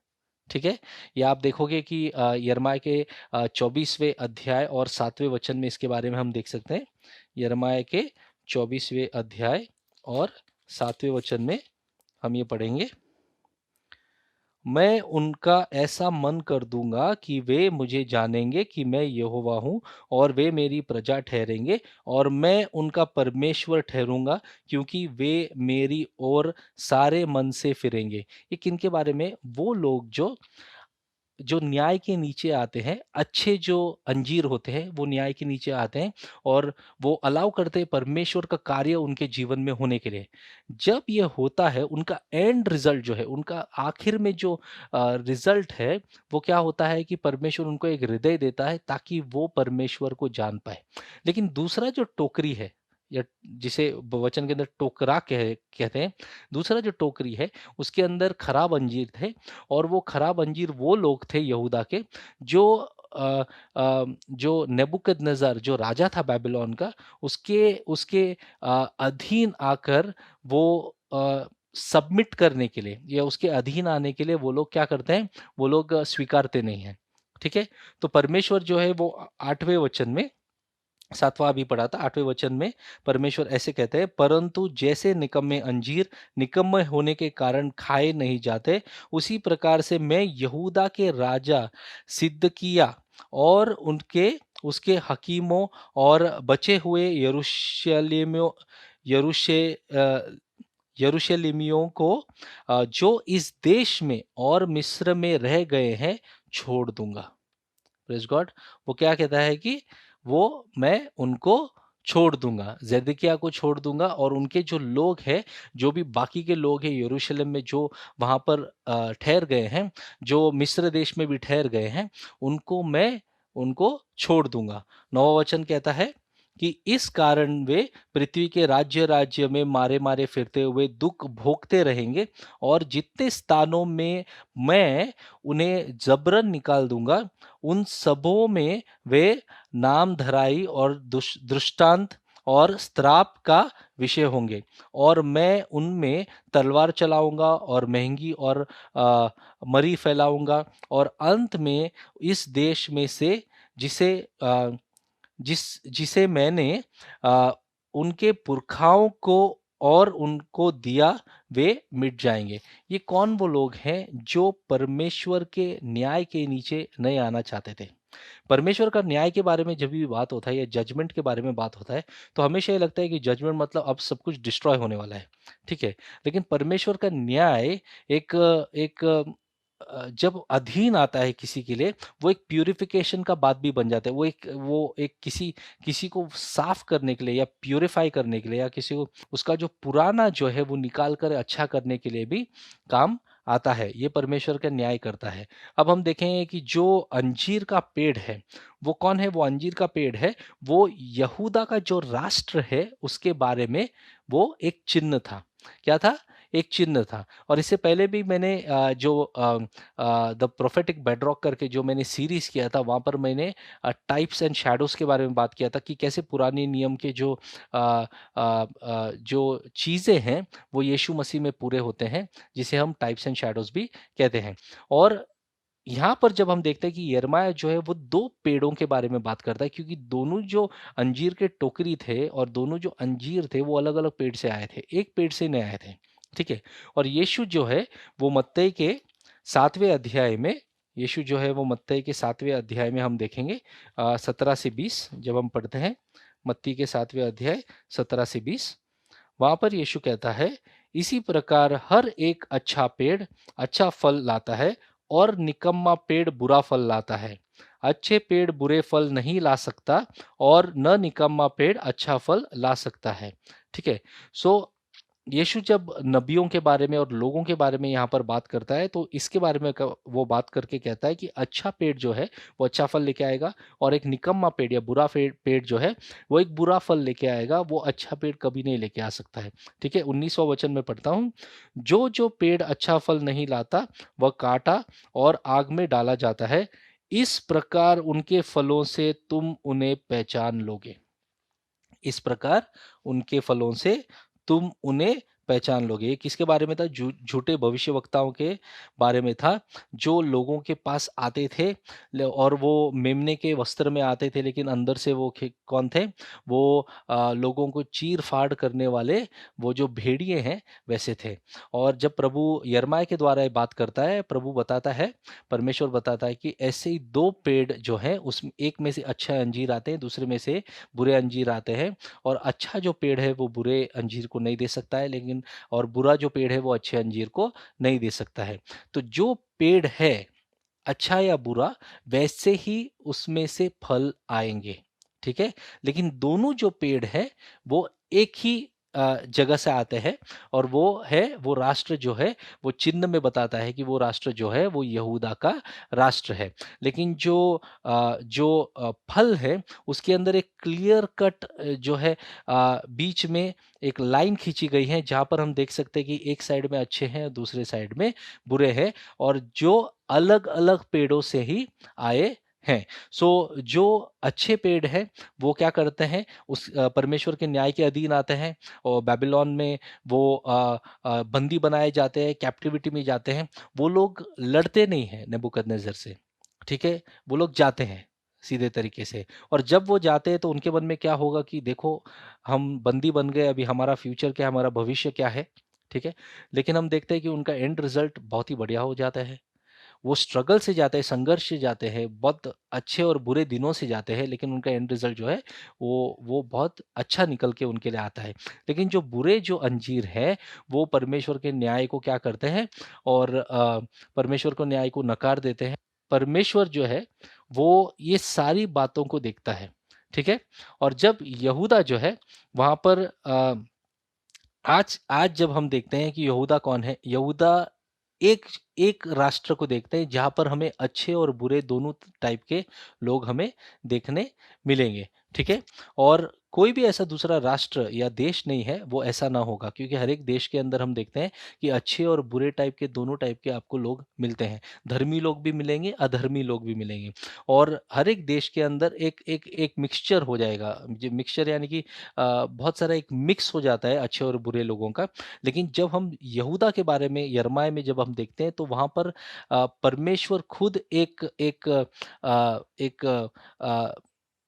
ठीक है? ये आप देखोगे कि यिर्मयाह के 24वें अध्याय और 7वें वचन में इसके बारे में हम देख सकते हैं। यिर्मयाह के 24वें अध्याय और 7वें वचन में हम ये पढ़ेंगे, मैं उनका ऐसा मन कर दूंगा कि वे मुझे जानेंगे कि मैं यहोवा हूँ, और वे मेरी प्रजा ठहरेंगे और मैं उनका परमेश्वर ठहरूंगा, क्योंकि वे मेरी ओर सारे मन से फिरेंगे। ये किनके बारे में? वो लोग जो न्याय के नीचे आते हैं, अच्छे जो अंजीर होते हैं, वो न्याय के नीचे आते हैं और वो अलाउ करते हैं परमेश्वर का कार्य उनके जीवन में होने के लिए। जब ये होता है, उनका एंड रिज़ल्ट जो है, उनका आखिर में जो रिज़ल्ट है, वो क्या होता है कि परमेश्वर उनको एक हृदय देता है ताकि वो परमेश्वर को जान पाएँ। लेकिन दूसरा जो टोकरी है, या जिसे वचन के अंदर टोकरा कहते हैं, दूसरा जो टोकरी है, उसके अंदर खराब अंजीर थे, और वो खराब अंजीर वो लोग थे यहूदा के, जो जो नेबुकदनेस्सर जो राजा था बेबीलोन का, उसके उसके अधीन आकर वो सबमिट करने के लिए या उसके अधीन आने के लिए वो लोग क्या करते हैं, वो लोग स्वीकारते नहीं हैं। ठीक है, तो परमेश्वर जो है वो 8वें वचन में, 7वां अभी पढ़ा था, 8वें वचन में परमेश्वर ऐसे कहते हैं, परंतु जैसे निकम्मे अंजीर निकम्मे होने के कारण खाए नहीं जाते, उसी प्रकार से मैं यहूदा के राजा सिदकिय्याह और उनके उसके हकीमों और बचे हुए यरूशलेमियों यरूशे यरूशलेमियों को जो इस देश में और मिस्र में रह गए हैं छोड़ दूंगा। Praise God. वो क्या कहता है कि वो मैं उनको छोड़ दूंगा, जेदकिया को छोड़ दूंगा, और उनके जो लोग हैं, जो भी बाकी के लोग हैं यरूशलेम में जो वहां पर ठहर गए हैं, जो मिस्र देश में भी ठहर गए हैं, उनको मैं उनको छोड़ दूंगा। 9वां वचन कहता है कि इस कारण वे पृथ्वी के राज्य राज्य में मारे मारे फिरते हुए दुख भोगते रहेंगे, और जितने स्थानों में मैं उन्हें जबरन निकाल दूंगा, उन सबों में वे नाम धराई और दृष्टांत और स्त्राप का विषय होंगे, और मैं उनमें तलवार चलाऊंगा और महंगी और मरी फैलाऊंगा, और अंत में इस देश में से जिसे जिसे मैंने आ, उनके पुरखाओं को और उनको दिया, वे मिट जाएंगे। ये कौन वो लोग हैं जो परमेश्वर के न्याय के नीचे नहीं आना चाहते थे? परमेश्वर का न्याय के बारे में जब भी बात होता है या जजमेंट के बारे में बात होता है, तो हमेशा ये लगता है कि जजमेंट मतलब अब सब कुछ डिस्ट्रॉय होने वाला है। ठीक है, लेकिन परमेश्वर का न्याय एक एक जब अधीन आता है किसी के लिए, वो एक प्यूरिफिकेशन का बात भी बन जाता है। वो एक किसी किसी को साफ करने के लिए या प्यूरिफाई करने के लिए, या किसी को उसका जो पुराना जो है वो निकाल कर अच्छा करने के लिए भी काम आता है। ये परमेश्वर का न्याय करता है। अब हम देखेंगे कि जो अंजीर का पेड़ है, वो कौन है? वो अंजीर का पेड़ है, वो यहूदा का जो राष्ट्र है उसके बारे में वो एक चिन्ह था। क्या था? एक चिन्ह था। और इससे पहले भी मैंने जो द प्रोफेटिक बेडरॉक करके जो मैंने सीरीज किया था, वहां पर मैंने टाइप्स एंड शैडोज के बारे में बात किया था कि कैसे पुराने नियम के जो चीजें हैं वो यीशु मसीह में पूरे होते हैं, जिसे हम टाइप्स एंड शैडोज भी कहते हैं। और यहाँ पर जब हम देखते हैं कि यिर्मयाह जो है वो दो पेड़ों के बारे में बात करता है, क्योंकि दोनों जो अंजीर के टोकरी थे और दोनों जो अंजीर थे वो अलग अलग पेड़ से आए थे, एक पेड़ से नहीं आए थे। ठीक है, और यीशु जो है वो मत्ती के 7वें अध्याय में, यीशु जो है वो मत्ती के 7वें अध्याय में हम देखेंगे 17 से 20, जब हम पढ़ते हैं मत्ती के 7वें अध्याय 17 से 20, वहां पर यीशु कहता है, इसी प्रकार हर एक अच्छा पेड़ अच्छा फल लाता है और निकम्मा पेड़ बुरा फल लाता है। अच्छे पेड़ बुरे फल नहीं ला सकता, और न निकम्मा पेड़ अच्छा फल ला सकता है। ठीक है, सो यीशु जब नबियों के बारे में और लोगों के बारे में यहाँ पर बात करता है, तो इसके बारे में वो बात करके कहता है कि अच्छा पेड़ जो है वो अच्छा फल लेके आएगा, और एक निकम्मा पेड़ या बुरा पेड़ जो है वो एक बुरा फल लेके आएगा। वो अच्छा पेड़ कभी नहीं लेके आ सकता है। ठीक है, 19वां वचन में पढ़ता हूँ, जो जो पेड़ अच्छा फल नहीं लाता वह काटा और आग में डाला जाता है, इस प्रकार उनके फलों से तुम उन्हें पहचान लोगे। इस प्रकार उनके फलों से तुम उन्हें पहचान लोगे। ये किसके बारे में था? झूठे भविष्यवक्ताओं के बारे में था, जो लोगों के पास आते थे और वो मेमने के वस्त्र में आते थे, लेकिन अंदर से वो कौन थे? वो लोगों को चीर फाड़ करने वाले वो जो भेड़िए हैं वैसे थे। और जब प्रभु यिर्मयाह के द्वारा ये बात करता है, प्रभु बताता है, परमेश्वर बताता है कि ऐसे ही दो पेड़ जो हैं, उसमें एक में से अच्छा अंजीर आते हैं, दूसरे में से बुरे अंजीर आते हैं। और अच्छा जो पेड़ है वो बुरे अंजीर को नहीं दे सकता है, लेकिन और बुरा जो पेड़ है वो अच्छे अंजीर को नहीं दे सकता है। तो जो पेड़ है अच्छा या बुरा, वैसे ही उसमें से फल आएंगे। ठीक है, लेकिन दोनों जो पेड़ है वो एक ही जगह से आते हैं, और वो राष्ट्र जो है वो चिन्ह में बताता है कि वो राष्ट्र जो है वो यहूदा का राष्ट्र है। लेकिन जो फल है उसके अंदर एक क्लियर कट जो है बीच में एक लाइन खींची गई है, जहां पर हम देख सकते हैं कि एक साइड में अच्छे हैं, दूसरे साइड में बुरे हैं, और जो अलग अलग पेड़ों से ही आए हैं। सो जो अच्छे पेड़ हैं वो क्या करते हैं, उस परमेश्वर के न्याय के अधीन आते हैं और बेबीलोन में वो बंदी बनाए जाते हैं, कैप्टिविटी में जाते हैं। वो लोग लड़ते नहीं हैं नेबूकदनेस्सर से, ठीक है? वो लोग जाते हैं सीधे तरीके से, और जब वो जाते हैं तो उनके मन में क्या होगा कि देखो, हम बंदी बन गए, अभी हमारा फ्यूचर क्या है, हमारा भविष्य क्या है, ठीक है? लेकिन हम देखते हैं कि उनका एंड रिजल्ट बहुत ही बढ़िया हो जाता है। वो स्ट्रगल से जाते हैं, संघर्ष से जाते हैं, बहुत अच्छे और बुरे दिनों से जाते हैं, लेकिन उनका एंड रिजल्ट जो है वो बहुत अच्छा निकल के उनके लिए आता है। लेकिन जो बुरे जो अंजीर हैं, वो परमेश्वर के न्याय को क्या करते हैं, और परमेश्वर को न्याय को नकार देते हैं। परमेश्वर जो है वो ये सारी बातों को देखता है, ठीक है? और जब यहूदा जो है वहां पर आज आज जब हम देखते हैं कि यहूदा कौन है, यहूदा एक एक राष्ट्र को देखते हैं जहां पर हमें अच्छे और बुरे दोनों टाइप के लोग हमें देखने मिलेंगे, ठीक है? और कोई भी ऐसा दूसरा राष्ट्र या देश नहीं है वो ऐसा ना होगा, क्योंकि हर एक देश के अंदर हम देखते हैं कि अच्छे और बुरे टाइप के, दोनों टाइप के आपको लोग मिलते हैं। धर्मी लोग भी मिलेंगे, अधर्मी लोग भी मिलेंगे, और हर एक देश के अंदर एक एक एक मिक्सचर हो जाएगा। जो मिक्सचर यानी कि बहुत सारा एक मिक्स हो जाता है अच्छे और बुरे लोगों का। लेकिन जब हम यहूदा के बारे में, यिर्मयाह में जब हम देखते हैं, तो वहाँ पर परमेश्वर खुद एक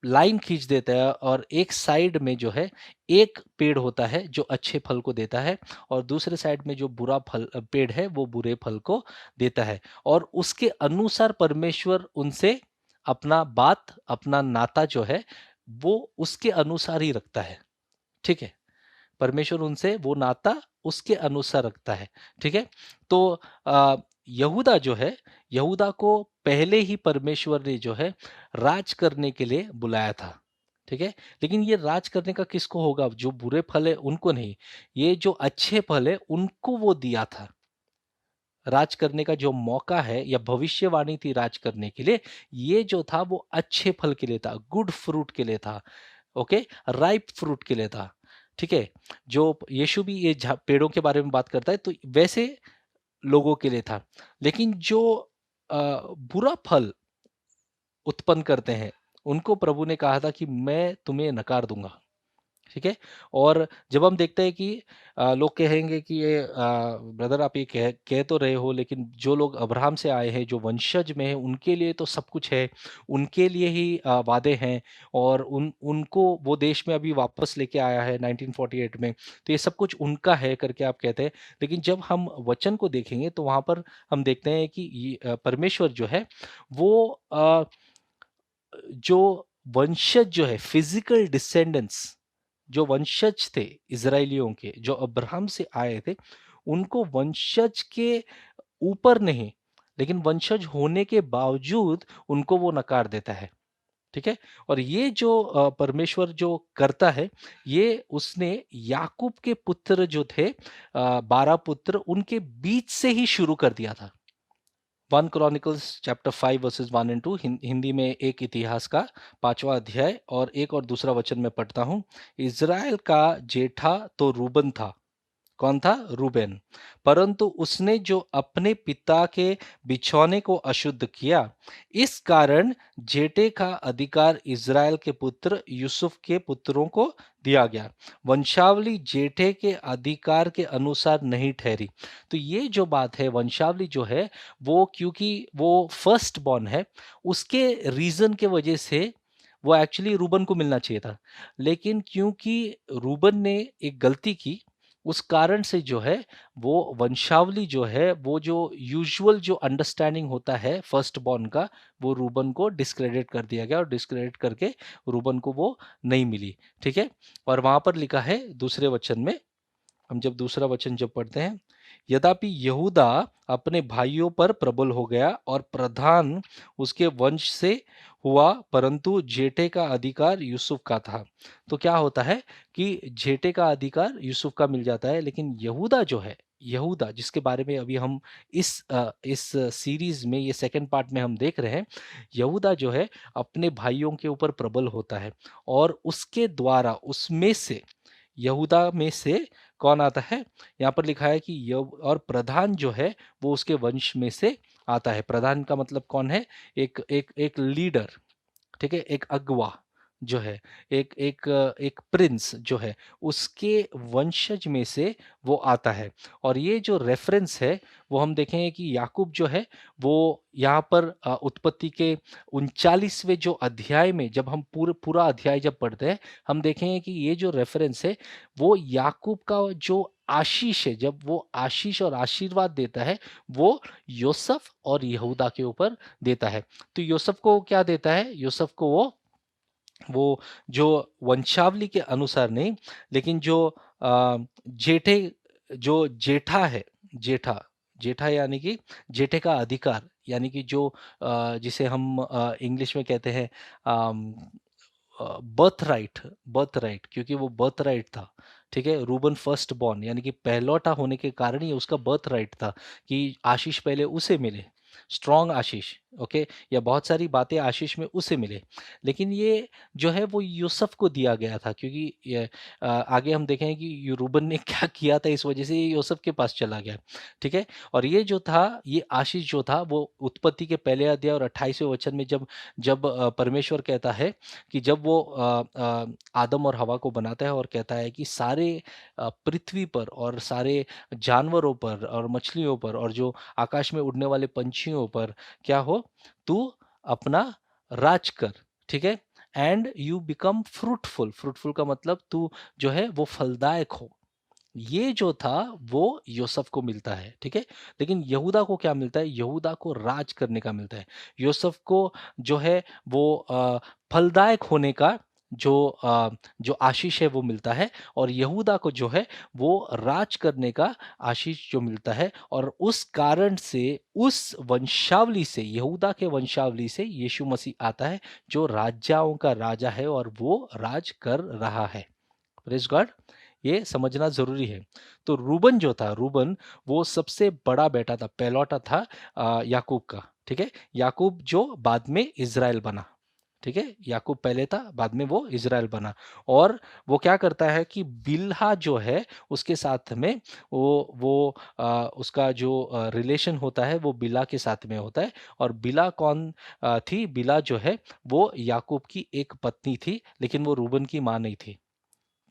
लाइन खींच देता है, और एक साइड में जो है एक पेड़ होता है जो अच्छे फल को देता है, और दूसरे साइड में जो बुरा फल पेड़ है वो बुरे फल को देता है, और उसके अनुसार परमेश्वर उनसे अपना बात, अपना नाता जो है वो उसके अनुसार ही रखता है, ठीक है? परमेश्वर उनसे वो नाता उसके अनुसार रखता है, ठीक है? तो यहूदा जो है, यहूदा को पहले ही परमेश्वर ने जो है राज करने के लिए बुलाया था, ठीक है? लेकिन ये राज करने का किसको होगा? जो बुरे फल है उनको नहीं, ये जो अच्छे फल है उनको वो दिया था। राज करने का जो मौका है या भविष्यवाणी थी राज करने के लिए, ये जो था वो अच्छे फल के लिए था, गुड फ्रूट के लिए था, ओके, राइप फ्रूट के लिए था, ठीक है? जो यीशु भी ये पेड़ों के बारे में बात करता है, तो वैसे लोगों के लिए था। लेकिन जो बुरा फल उत्पन्न करते हैं, उनको प्रभु ने कहा था कि मैं तुम्हें नकार दूंगा, ठीक है? और जब हम देखते हैं कि लोग कहेंगे कि ये ब्रदर आप ये कह तो रहे हो, लेकिन जो लोग अब्राहम से आए हैं, जो वंशज में हैं, उनके लिए तो सब कुछ है, उनके लिए ही वादे हैं, और उनको वो देश में अभी वापस लेके आया है 1948 में, तो ये सब कुछ उनका है करके आप कहते हैं। लेकिन जब हम वचन को देखेंगे तो वहाँ पर हम देखते हैं कि परमेश्वर जो है वो जो वंशज जो है, फिजिकल डिसेंडेंट्स, जो वंशज थे इज़राइलियों के, जो अब्राहम से आए थे, उनको वंशज के ऊपर नहीं, लेकिन वंशज होने के बावजूद उनको वो नकार देता है, ठीक है? और ये जो परमेश्वर जो करता है, ये उसने याकूब के पुत्र जो थे, 12 पुत्र, उनके बीच से ही शुरू कर दिया था। 1 chronicles chapter 5 versus 1 and 2, Hindi में एक इतिहास का 5वां अध्याय और एक और दूसरा वचन में पढ़ता हूँ। इज़राइल का जेठा तो रूबन था। कौन था? रूबेन। परंतु उसने जो अपने पिता के बिछौने को अशुद्ध किया, इस कारण जेठे का अधिकार इज़राइल के पुत्र यूसुफ के पुत्रों को दिया गया। वंशावली जेठे के अधिकार के अनुसार नहीं ठहरी। तो ये जो बात है, वंशावली जो है वो, क्योंकि वो फर्स्ट बॉर्न है, उसके रीजन के वजह से वो एक्चुअली रूबन को मिलना चाहिए था। लेकिन क्योंकि रूबन ने एक गलती की, उस कारण से जो है वो वंशावली जो है, वो जो यूजुअल जो अंडरस्टैंडिंग होता है फर्स्ट बॉर्न का, वो रूबन को डिस्क्रेडिट कर दिया गया, और डिस्क्रेडिट करके रूबन को वो नहीं मिली, ठीक है? और वहां पर लिखा है दूसरे वचन में, हम जब दूसरा वचन जब पढ़ते हैं, यद्यपि यहूदा अपने भाइयों पर प्रबल हो गया और प्रधान उसके वंश से हुआ, परंतु जेठे का अधिकार यूसुफ का था। तो क्या होता है कि जेठे का अधिकार यूसुफ का मिल जाता है, लेकिन यहूदा जो है, यहूदा जिसके बारे में अभी हम इस सीरीज में, ये सेकंड पार्ट में हम देख रहे हैं, यहूदा जो है अपने भाइयों के ऊपर प्रबल होता है, और उसके द्वारा, उसमें से, यहूदा में से कौन आता है? यहाँ पर लिखा है कि और प्रधान जो है वो उसके वंश में से आता है। प्रधान का मतलब कौन है? एक लीडर, ठीक है, एक अगवा जो है, एक प्रिंस जो है, उसके वंशज में से वो आता है। और ये जो रेफरेंस है वो हम देखेंगे कि याकूब जो है वो यहाँ पर उत्पत्ति के 39वें जो अध्याय में, जब हम पूरा अध्याय जब पढ़ते हैं, हम देखेंगे कि ये जो रेफरेंस है वो याकूब का जो आशीष है, जब वो आशीष और आशीर्वाद देता है, वो योसेफ और यहूदा के ऊपर देता है। तो यूसुफ को क्या देता है? यूसुफ को वो जो वंशावली के अनुसार नहीं, लेकिन जो जेठे, जो जेठा है, जेठा, जेठा यानी कि जेठे का अधिकार, यानी कि जो जिसे हम इंग्लिश में कहते हैं बर्थ राइट, बर्थ राइट, क्योंकि वो बर्थ राइट था, ठीक है। रूबन फर्स्ट बॉर्न यानी कि पहलौटा होने के कारण ही उसका बर्थ राइट था कि आशीष पहले उसे मिले, स्ट्रॉन्ग आशीष, ओके, या बहुत सारी बातें आशीष में उसे मिले। लेकिन ये जो है वो यूसुफ को दिया गया था, क्योंकि ये आगे हम देखेंगे कि रूबन ने क्या किया था, इस वजह से ये यूसुफ के पास चला गया, ठीक है। और ये जो था, ये आशीष जो था वो उत्पत्ति के पहले अध्याय और 28वें वचन में जब जब परमेश्वर कहता है कि जब वो आदम और हवा को बनाता है और कहता है कि सारे पृथ्वी पर और सारे जानवरों पर और मछलियों पर और जो आकाश में उड़ने वाले पंछियों पर क्या हो, तू अपना राज कर, ठीक है, and you become fruitful. Fruitful का मतलब तू जो है वो फलदायक हो। ये जो था वो यूसुफ को मिलता है, ठीक है। लेकिन यहूदा को क्या मिलता है? यहूदा को राज करने का मिलता है। यूसुफ को जो है वो फलदायक होने का जो आशीष है वो मिलता है, और यहूदा को जो है वो राज करने का आशीष जो मिलता है। और उस कारण से उस वंशावली से, यहूदा के वंशावली से यीशु मसीह आता है, जो राजाओं का राजा है और वो राज कर रहा है। प्रेज गॉड, ये समझना जरूरी है। तो रूबन जो था, रूबन वो सबसे बड़ा बेटा था, पहलौटा था याकूब का, ठीक है। याकूब जो बाद में इज़राइल बना, ठीक है। याकूब पहले था, बाद में वो इज़राइल बना। और वो क्या करता है कि बिल्हा जो है उसके साथ में वो उसका जो रिलेशन होता है वो बिला के साथ में होता है। और बिला कौन थी? बिला जो है वो याकूब की एक पत्नी थी, लेकिन वो रूबन की माँ नहीं थी।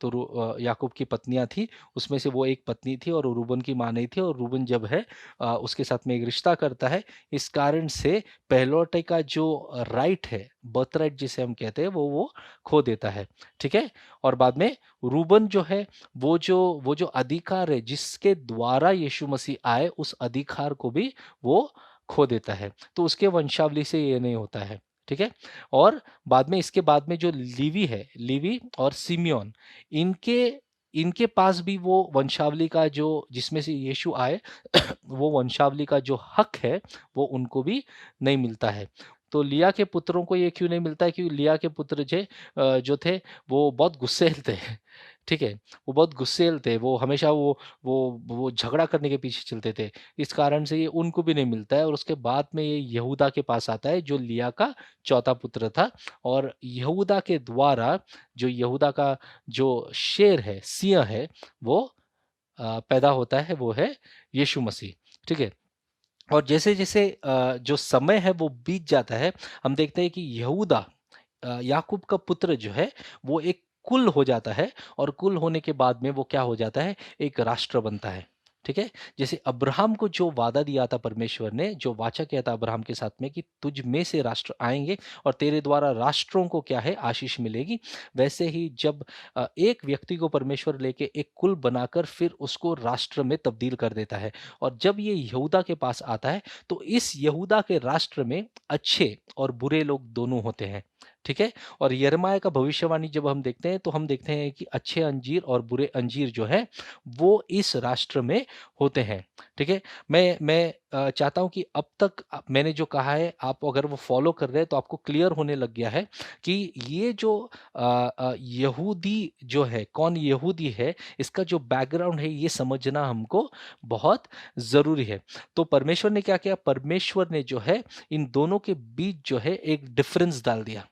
तो याकूब की पत्नियां थी, उसमें से वो एक पत्नी थी और रूबन की माँ नहीं थी। और रूबन जब है उसके साथ में एक रिश्ता करता है, इस कारण से पहलौठे का जो राइट है, बर्थ राइट जिसे हम कहते हैं, वो खो देता है, ठीक है। और बाद में रूबन जो है वो जो अधिकार है जिसके द्वारा यीशु मसीह आए, उस अधिकार को भी वो खो देता है। तो उसके वंशावली से ये नहीं होता है, ठीक है। और बाद में, इसके बाद में जो लीवी है, लीवी और सिमियोन, इनके इनके पास भी वो वंशावली का जो, जिसमें से यीशु आए वो वंशावली का जो हक है वो उनको भी नहीं मिलता है। तो लिया के पुत्रों को ये क्यों नहीं मिलता है? क्योंकि लिया के पुत्र जो थे वो बहुत गुस्सैल थे, ठीक है। वो बहुत गुस्सैल थे, वो हमेशा वो झगड़ा करने के पीछे चलते थे। इस कारण से ये उनको भी नहीं मिलता है। और उसके बाद में ये यहूदा के पास आता है, जो लिया का चौथा पुत्र था। और यहूदा के द्वारा, जो यहूदा का जो शेर है, सिंह है, वो पैदा होता है, वो है यीशु मसीह, ठीक है। और जैसे जैसे जो समय है वो बीत जाता है, हम देखते हैं कि यहूदा, याकूब का पुत्र जो है, वो एक कुल हो जाता है। और कुल होने के बाद में वो क्या हो जाता है? एक राष्ट्र बनता है, ठीक है। जैसे अब्राहम को जो वादा दिया था परमेश्वर ने, जो वाचा किया था अब्राहम के साथ में कि तुझ में से राष्ट्र आएंगे और तेरे द्वारा राष्ट्रों को क्या है? आशीष मिलेगी। वैसे ही जब एक व्यक्ति को परमेश्वर लेके एक कुल बनाकर फिर उसको राष्ट्र में तब्दील कर देता है। और जब ये यहूदा के पास आता है, तो इस यहूदा के राष्ट्र में अच्छे और बुरे लोग दोनों होते हैं, ठीक है। और यिर्मयाह का भविष्यवाणी जब हम देखते हैं, तो हम देखते हैं कि अच्छे अंजीर और बुरे अंजीर जो है वो इस राष्ट्र में होते हैं, ठीक है। मैं चाहता हूं कि अब तक मैंने जो कहा है, आप अगर वो फॉलो कर रहे हैं तो आपको क्लियर होने लग गया है कि ये जो यहूदी जो है, कौन यहूदी है, इसका जो बैकग्राउंड है ये समझना हमको बहुत जरूरी है। तो परमेश्वर ने क्या किया? परमेश्वर ने जो है इन दोनों के बीच जो है एक डिफरेंस डाल दिया,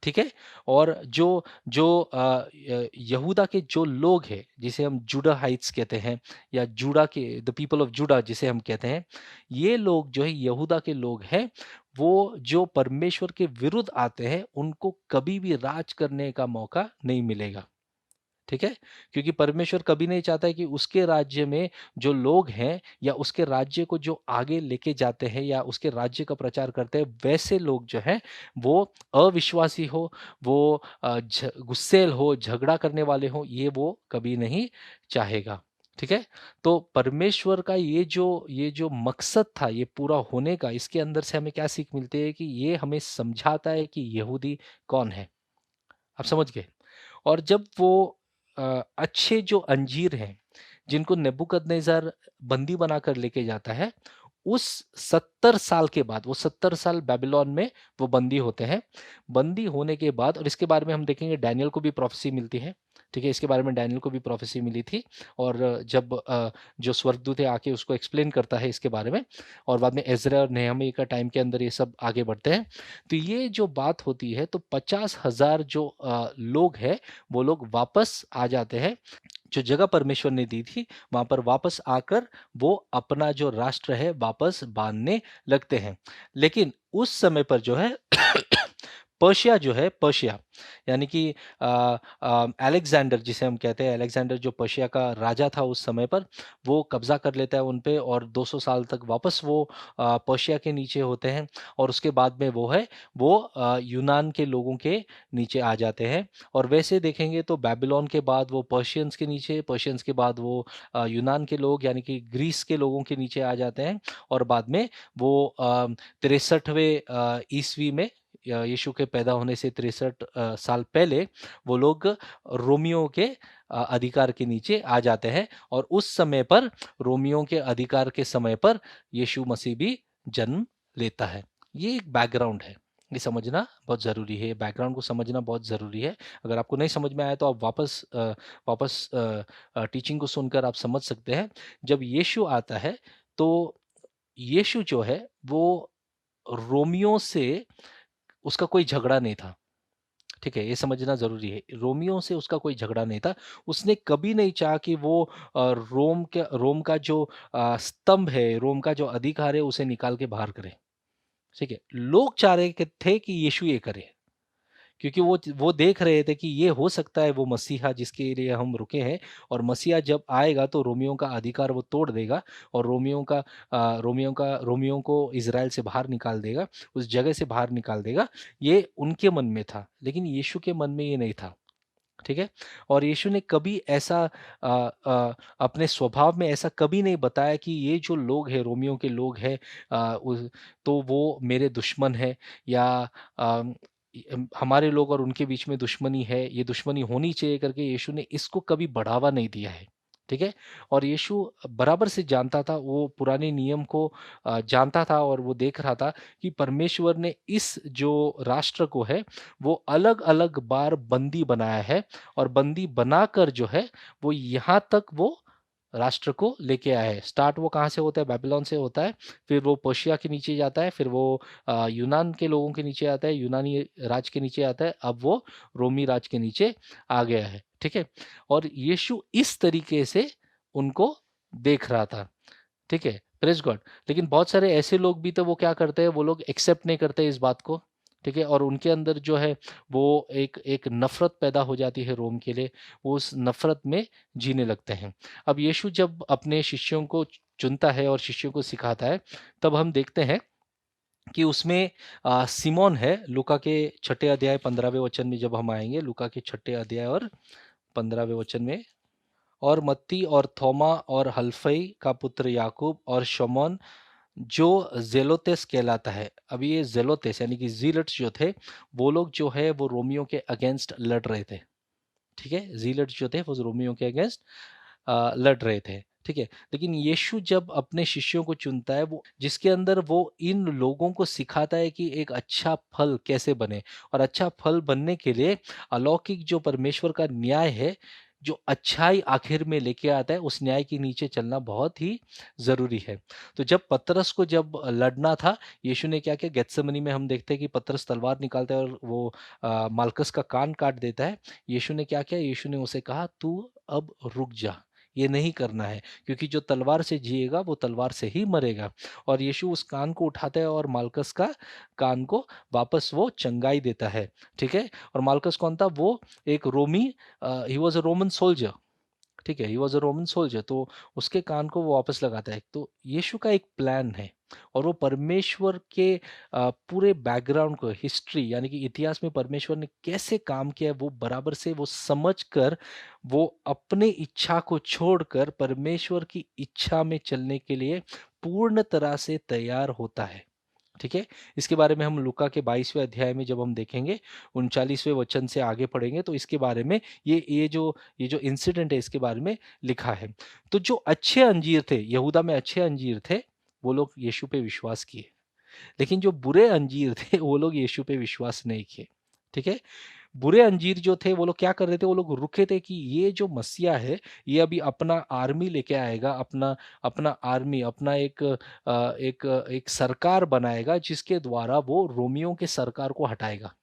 ठीक है? और जो जो यहूदा के जो लोग हैं, जिसे हम जूडाहाइट्स कहते हैं, या जूडा के द पीपल ऑफ जूडा जिसे हम कहते हैं, ये लोग जो है यहूदा के लोग हैं, वो जो परमेश्वर के विरुद्ध आते हैं, उनको कभी भी राज करने का मौका नहीं मिलेगा। ठीक है? क्योंकि परमेश्वर कभी नहीं चाहता है कि उसके राज्य में जो लोग हैं, या उसके राज्य को जो आगे लेके जाते हैं, या उसके राज्य का प्रचार करते हैं, वैसे लोग जो हैं वो अविश्वासी हो, वो गुस्सैल हो, झगड़ा करने वाले हो, ये वो कभी नहीं चाहेगा। ठीक है? तो परमेश्वर का ये जो मकसद था ये पूरा होने का, इसके अंदर से हमें क्या सीख मिलती है कि ये हमें समझाता है कि यहूदी कौन है। आप समझ गए? और जब वो अच्छे जो अंजीर हैं, जिनको नेबूकदनेज़र बंदी बनाकर लेके जाता है, उस 70 साल के बाद, वो 70 साल बेबीलोन में वो बंदी होते हैं। बंदी होने के बाद, और इसके बारे में हम देखेंगे डैनियल को भी प्रोफेसी मिलती है, ठीक है? इसके बारे में डैनियल को भी प्रोफेसी मिली थी, और जब जो स्वर्गदूत है आके उसको एक्सप्लेन करता है इसके बारे में, और बाद में एज़रा और नेहमी का टाइम के अंदर ये सब आगे बढ़ते हैं। तो ये जो बात होती है, तो 50,000 जो लोग हैं, वो लोग वापस आ जाते हैं, जो जगह परमेश्वर ने दी थी, वहां पर वापस आकर वो अपना जो राष्ट्र है वापस बांधने लगते हैं। लेकिन उस समय पर जो है पर्शिया जो है, पर्शिया यानी कि अलेक्जेंडर जिसे हम कहते हैं, अलेक्जेंडर जो पर्शिया का राजा था उस समय पर, वो कब्जा कर लेता है उन पे, और 200 साल तक वापस वो पर्शिया के नीचे होते हैं, और उसके बाद में वो यूनान के लोगों के नीचे आ जाते हैं। और वैसे देखेंगे तो बेबीलोन के बाद वो पर्शियंस के नीचे, पर्शियंस के बाद वो यूनान के लोग यानी कि ग्रीस के लोगों के नीचे आ जाते हैं, और बाद में वो 63वें ईस्वी में, यीशु के पैदा होने से 63 साल पहले, वो लोग रोमियो के अधिकार के नीचे आ जाते हैं, और उस समय पर, रोमियो के अधिकार के समय पर, यीशु मसीह भी जन्म लेता है। ये एक बैकग्राउंड है, ये समझना बहुत ज़रूरी है, बैकग्राउंड को समझना बहुत ज़रूरी है। अगर आपको नहीं समझ में आया तो आप वापस टीचिंग को सुनकर आप समझ सकते हैं। जब यीशु आता है, तो यीशु जो है वो रोमियो से उसका कोई झगड़ा नहीं था, ठीक है? ये समझना ज़रूरी है। रोमियो से उसका कोई झगड़ा नहीं था। उसने कभी नहीं चाहा कि वो रोम का जो स्तंभ है, रोम का जो अधिकार है, उसे निकाल के बाहर करे, ठीक है? लोग चाह रहे थे कि यीशु ये करे। क्योंकि वो देख रहे थे कि ये हो सकता है वो मसीहा जिसके लिए हम रुके हैं, और मसीहा जब आएगा तो रोमियो का अधिकार वो तोड़ देगा, और रोमियो को इज़राइल से बाहर निकाल देगा, उस जगह से बाहर निकाल देगा। ये उनके मन में था, लेकिन यीशु के मन में ये नहीं था, ठीक है? और यीशु ने कभी ऐसा अपने स्वभाव में ऐसा कभी नहीं बताया कि ये जो लोग हैं, रोमियो के लोग हैं, उस तो वो मेरे दुश्मन हैं, या अम, हमारे लोग और उनके बीच में दुश्मनी है, ये दुश्मनी होनी चाहिए करके यीशु ने इसको कभी बढ़ावा नहीं दिया है, ठीक है? और यीशु बराबर से जानता था, वो पुराने नियम को जानता था, और वो देख रहा था कि परमेश्वर ने इस जो राष्ट्र को है, वो अलग-अलग बार बंदी बनाया है, और बंदी बनाकर जो है, वो यहाँ तक वो राष्ट्र को लेके आया है। स्टार्ट वो कहाँ से होता है? बेबीलोन से होता है, फिर वो पर्शिया के नीचे जाता है, फिर वो यूनान के लोगों के नीचे आता है, यूनानी राज के नीचे आता है, अब वो रोमी राज के नीचे आ गया है, ठीक है? और यीशु इस तरीके से उनको देख रहा था, ठीक है? Praise God. लेकिन बहुत सारे ऐसे लोग भी, तो वो क्या करते हैं, वो लोग एक्सेप्ट नहीं करते इस बात को, ठीक है? और उनके अंदर जो है वो एक एक नफ़रत पैदा हो जाती है रोम के लिए, वो उस नफ़रत में जीने लगते हैं। अब यीशु जब अपने शिष्यों को चुनता है और शिष्यों को सिखाता है, तब हम देखते हैं कि उसमें सिमोन है, लूका के 6 अध्याय 15वें वचन में जब हम आएँगे, लूका के 6 अध्याय और 15वें वचन में, और मत्ती और थोमा और हलफई का पुत्र याकूब और शमौन जो जेलोतेस कहलाता है। अभी ये जेलोतेस यानी कि ज़ीलट्स जो थे, वो लोग जो है वो रोमियो के अगेंस्ट लड़ रहे थे, ठीक है? ज़ीलट्स जो थे वो रोमियो के अगेंस्ट लड़ रहे थे, ठीक है? लेकिन यीशु जब अपने शिष्यों को चुनता है, वो जिसके अंदर वो इन लोगों को सिखाता है कि एक अच्छा फल कैसे बने, और अच्छा फल बनने के लिए अलौकिक जो परमेश्वर का न्याय है, जो अच्छाई आखिर में लेके आता है, उस न्याय के नीचे चलना बहुत ही ज़रूरी है। तो जब पतरस को जब लड़ना था, यीशु ने क्या किया, गेत्सेमनी में हम देखते हैं कि पतरस तलवार निकालता है और वो माल्कस का कान काट देता है। यीशु ने क्या किया, यीशु ने उसे कहा, "तू अब रुक जा, ये नहीं करना है, क्योंकि जो तलवार से जिएगा वो तलवार से ही मरेगा।" और यीशु उस कान को उठाता है और माल्कस का कान को वापस वो चंगाई देता है, ठीक है? और माल्कस कौन था? वो एक रोमी he was a Roman soldier, ठीक है? He was a Roman soldier, तो उसके कान को वो वापस लगाता है। तो यीशु का एक प्लान है और वो परमेश्वर के पूरे बैकग्राउंड को, हिस्ट्री यानी कि इतिहास में परमेश्वर ने कैसे काम किया है, वो बराबर से वो समझकर, वो अपने इच्छा को छोड़कर परमेश्वर की इच्छा में चलने के लिए पूर्ण तरह से तैयार होता है। ठीक है? इसके बारे में हम लूका के 22वें अध्याय में जब हम देखेंगे, 39वें वचन से आगे पढ़ेंगे, तो इसके बारे में ये जो इंसिडेंट है, इसके बारे में लिखा है। तो जो अच्छे अंजीर थे, यहूदा में अच्छे अंजीर थे, वो लोग यीशु पे विश्वास किए। लेकिन जो बुरे अंजीर थे, वो लोग यीशु पे विश्वास नहीं किए। ठीक है? बुरे अंजीर जो थे, वो लोग क्या कर रहे थे, वो लोग रुके थे कि ये जो मसीहा है, ये अभी अपना आर्मी लेके आएगा, अपना अपना आर्मी, अपना एक सरकार बनाएगा, जिसके द्वारा वो रोमियों के सरकार को हटाएगा।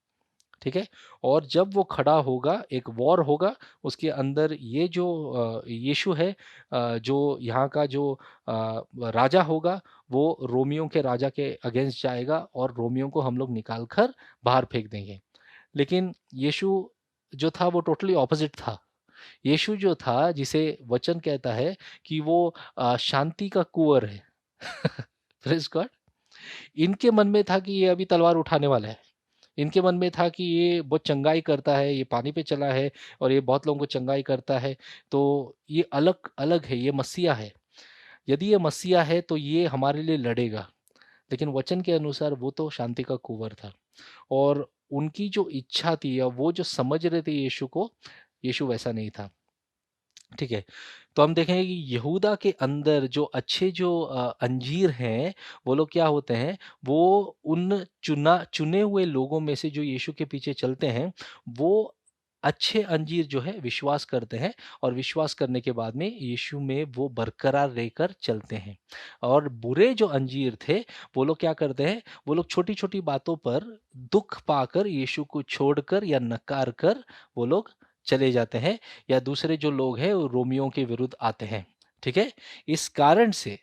ठीक है? और जब वो खड़ा होगा, एक वॉर होगा, उसके अंदर ये जो यीशु है, जो यहाँ का जो राजा होगा, वो रोमियों के राजा के अगेंस्ट जाएगा और रोमियों को हम लोग निकाल कर बाहर फेंक देंगे। लेकिन यीशु जो था वो टोटली ऑपोजिट था। यीशु जो था, जिसे वचन कहता है कि वो शांति का कुँवर है। Praise God. इनके मन में था कि ये अभी तलवार उठाने वाला है। इनके मन में था कि ये बहुत चंगाई करता है, ये पानी पे चला है और ये बहुत लोगों को चंगाई करता है, तो ये अलग है, ये मसीहा है। यदि ये मसीहा है तो ये हमारे लिए लड़ेगा। लेकिन वचन के अनुसार वो तो शांति का कुँवर था। और उनकी जो इच्छा थी, या वो जो समझ रहे थे यीशु को, यीशु वैसा नहीं था। ठीक है? तो हम देखेंगे कि यहूदा के अंदर जो अच्छे जो अंजीर हैं, वो लोग क्या होते हैं, वो उन चुने हुए लोगों में से जो यीशु के पीछे चलते हैं, वो अच्छे अंजीर जो है विश्वास करते हैं, और विश्वास करने के बाद में यीशु में वो बरकरार रहकर चलते हैं। और बुरे जो अंजीर थे, वो लोग क्या करते हैं, वो लोग छोटी-छोटी बातों पर दुःख पाकर यीशु को छोड़कर या नकार कर वो लोग चले जाते हैं, या दूसरे जो लोग हैं वो रोमियों के विरुद्ध आते हैं। ठीक है? इस कारण से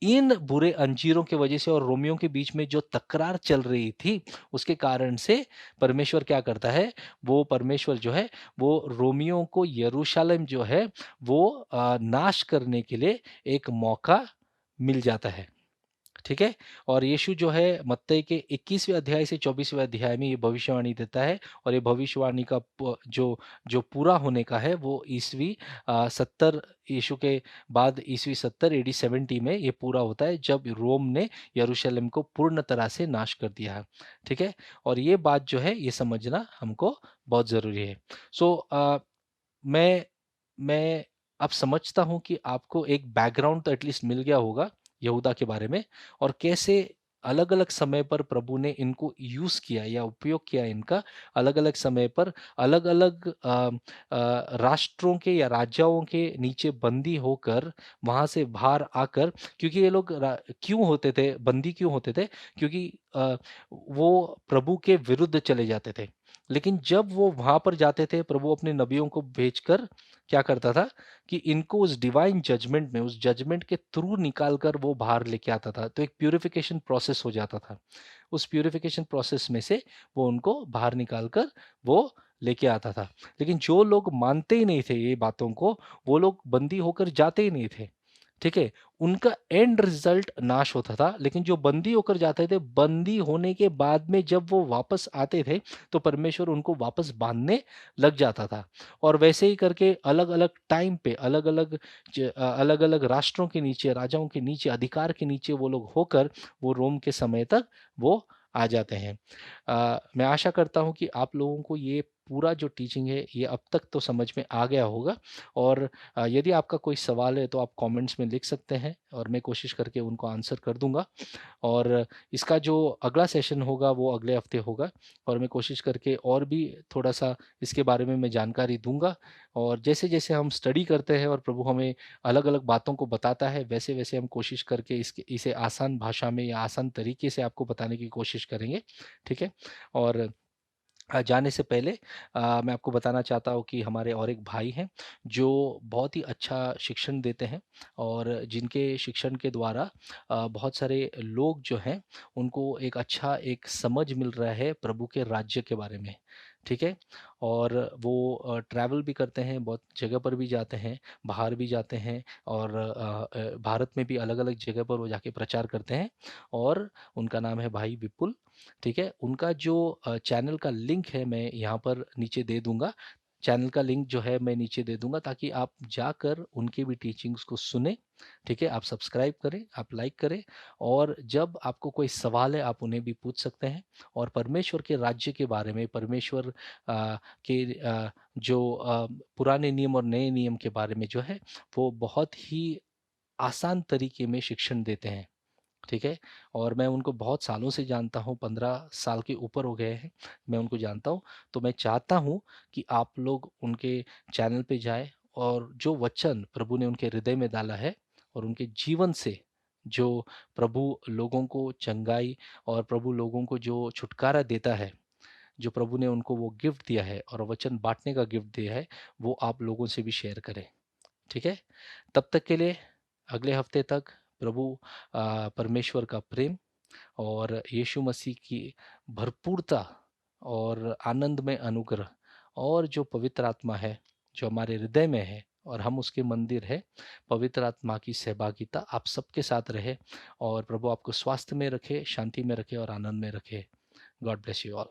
इन बुरे अंजीरों की वजह से और रोमियों के बीच में जो तकरार चल रही थी, उसके कारण से परमेश्वर क्या करता है, वो परमेश्वर जो है, वो रोमियों को यरूशलेम जो है, वो नाश करने के लिए एक मौका मिल जाता है। ठीक है? और यीशु जो है मत्ती के 21वें अध्याय से 24वें अध्याय में ये भविष्यवाणी देता है, और ये भविष्यवाणी का जो जो पूरा होने का है, वो ईसवी 70 यीशु के बाद ईसवी 70 एडी 70 में ये पूरा होता है, जब रोम ने यरूशलेम को पूर्ण तरह से नाश कर दिया है। ठीक है? और ये बात जो है, ये समझना हमको बहुत ज़रूरी है। सो मैं मैं अब समझता हूँ कि आपको एक बैकग्राउंड तो एटलीस्ट मिल गया होगा यहूदा के बारे में, और कैसे अलग-अलग समय पर प्रभु ने इनको यूज़ किया या उपयोग किया इनका, अलग-अलग समय पर अलग-अलग राष्ट्रों के या राजाओं के नीचे बंदी होकर, वहाँ से बाहर आकर, क्योंकि ये लोग क्यों होते थे, बंदी क्यों होते थे? क्योंकि वो प्रभु के विरुद्ध चले जाते थे। लेकिन जब वो वहाँ पर जाते थे, प्रभु अपने नबियों को भेजकर क्या करता था कि इनको उस डिवाइन जजमेंट में, उस जजमेंट के थ्रू निकाल कर वो बाहर लेके आता था। तो एक प्यूरिफिकेशन प्रोसेस हो जाता था। उस प्यूरिफिकेशन प्रोसेस में से वो उनको बाहर निकाल कर वो लेके आता था। लेकिन जो लोग मानते ही नहीं थे ये बातों को, वो लोग बंदी होकर जाते ही नहीं थे। ठीक है? उनका एंड रिजल्ट नाश होता था। लेकिन जो बंदी होकर जाते थे, बंदी होने के बाद में जब वो वापस आते थे, तो परमेश्वर उनको वापस बाँधने लग जाता था। और वैसे ही करके अलग-अलग टाइम पे अलग-अलग राष्ट्रों के नीचे, राजाओं के नीचे, अधिकार के नीचे वो लोग होकर, वो रोम के समय तक वो आ जाते हैं। मैं आशा करता हूँ कि आप लोगों को ये पूरा जो टीचिंग है ये अब तक तो समझ में आ गया होगा। और यदि आपका कोई सवाल है तो आप कमेंट्स में लिख सकते हैं और मैं कोशिश करके उनको आंसर कर दूँगा। और इसका जो अगला सेशन होगा वो अगले हफ्ते होगा और मैं कोशिश करके और भी थोड़ा-सा इसके बारे में मैं जानकारी दूँगा। और जैसे-जैसे हम स्टडी करते हैं और प्रभु हमें अलग-अलग बातों को बताता है, वैसे-वैसे हम कोशिश करके इसे आसान भाषा में या आसान तरीके से आपको बताने की कोशिश करेंगे, ठीक है? और जाने से पहले मैं आपको बताना चाहता हूँ कि हमारे और एक भाई हैं, जो बहुत ही अच्छा शिक्षण देते हैं और जिनके शिक्षण के द्वारा बहुत सारे लोग जो हैं, उनको एक समझ मिल रहा है प्रभु के राज्य के बारे में, ठीक है? और वो ट्रैवल भी करते हैं, बहुत जगह पर भी जाते हैं, बाहर भी जाते हैं और भारत में भी अलग-अलग जगह पर वो जाके प्रचार करते हैं और उनका नाम है भाई विपुल, ठीक है? उनका जो चैनल का लिंक है मैं यहाँ पर नीचे दे दूँगा। चैनल का लिंक जो है मैं नीचे दे दूँगा ताकि आप जाकर उनकी भी टीचिंग्स को सुनें, ठीक है? आप सब्सक्राइब करें, आप लाइक करें और जब आपको कोई सवाल है आप उन्हें भी पूछ सकते हैं और परमेश्वर के राज्य के बारे में, परमेश्वर के जो पुराने नियम और नए नियम के बारे में जो है, वो बहुत ही आसान तरीके में शिक्षण देते हैं। ठीक है? और मैं उनको बहुत सालों से जानता हूँ, 15 साल के ऊपर हो गए हैं, मैं उनको जानता हूँ। तो मैं चाहता हूँ कि आप लोग उनके चैनल पे जाएँ और जो वचन प्रभु ने उनके हृदय में डाला है और उनके जीवन से जो प्रभु लोगों को चंगाई और प्रभु लोगों को जो छुटकारा देता है, जो प्रभु ने उनको वो गिफ्ट दिया है और वचन बाँटने का गिफ्ट दिया है, वो आप लोगों से भी शेयर करें। ठीक है? तब तक के लिए अगले हफ्ते तक प्रभु परमेश्वर का प्रेम और यीशु मसीह की भरपूरता और आनंदमय अनुग्रह और जो पवित्र आत्मा है, जो हमारे हृदय में है और हम उसके मंदिर हैं, पवित्र आत्मा की सहभागिता आप सबके साथ रहे और प्रभु आपको स्वास्थ्य में रखे, शांति में रखे और आनंद में रखे। God bless you all.